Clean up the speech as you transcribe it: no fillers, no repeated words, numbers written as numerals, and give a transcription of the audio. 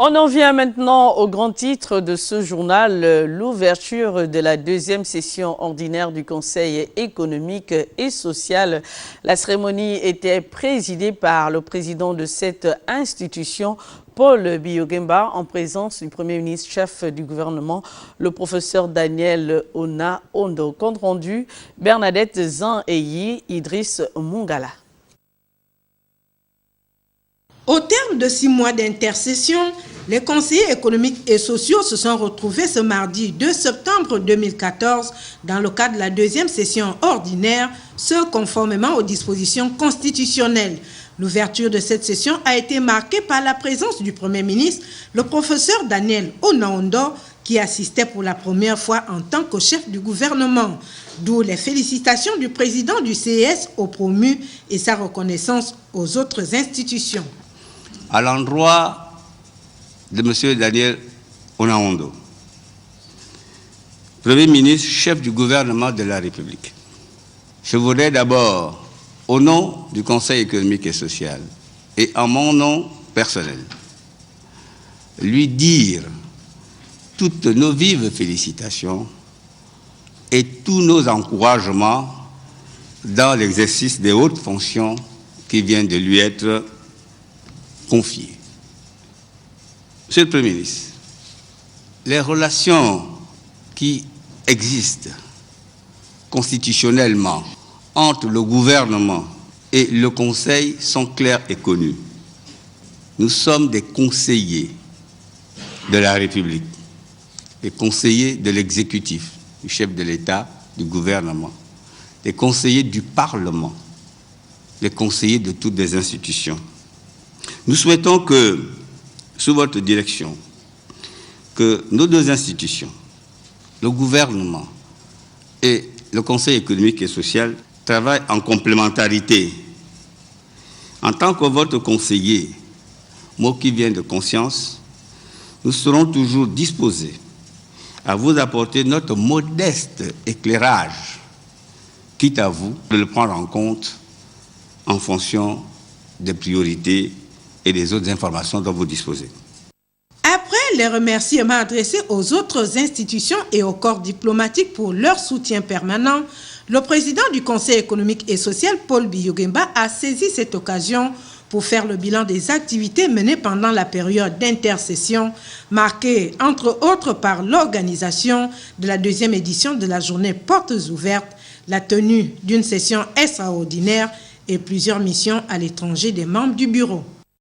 On en vient maintenant au grand titre de ce journal, l'ouverture de la deuxième session ordinaire du Conseil économique et social. La cérémonie était présidée par le président de cette institution, Paul Biya-Ogemba, en présence du Premier ministre chef du gouvernement, le professeur Daniel Ona-Ondo. Compte rendu, Bernadette Zan-Eyi, Idriss Mungala. Au terme de 6 mois d'intercession, les conseillers économiques et sociaux se sont retrouvés ce mardi 2 septembre 2014 dans le cadre de la deuxième session ordinaire, ce conformément aux dispositions constitutionnelles. L'ouverture de cette session a été marquée par la présence du Premier ministre, le professeur Daniel Ona-Ondo, qui assistait pour la première fois en tant que chef du gouvernement. D'où les félicitations du président du CES au promu et sa reconnaissance aux autres institutions. À l'endroit de M. Daniel Ona-Ondo, Premier ministre, chef du gouvernement de la République, je voudrais d'abord, au nom du Conseil économique et social et en mon nom personnel, lui dire toutes nos vives félicitations et tous nos encouragements dans l'exercice des hautes fonctions qui viennent de lui être confiées. Monsieur le Premier ministre, les relations qui existent constitutionnellement entre le gouvernement et le Conseil sont claires et connues. Nous sommes des conseillers de la République, des conseillers de l'exécutif, du chef de l'État, du gouvernement, des conseillers du Parlement, des conseillers de toutes les institutions. Nous souhaitons que, sous votre direction, que nos deux institutions, le gouvernement et le Conseil économique et social, travaillent en complémentarité. En tant que votre conseiller, mot qui vient de conscience, nous serons toujours disposés à vous apporter notre modeste éclairage, quitte à vous de le prendre en compte en fonction des priorités et des autres informations dont vous disposez. Après les remerciements adressés aux autres institutions et aux corps diplomatiques pour leur soutien permanent, le président du Conseil économique et social, Paul Biya-Ogemba, a saisi cette occasion pour faire le bilan des activités menées pendant la période d'intercession, marquée entre autres par l'organisation de la deuxième édition de la journée Portes ouvertes, la tenue d'une session extraordinaire et plusieurs missions à l'étranger des membres du bureau.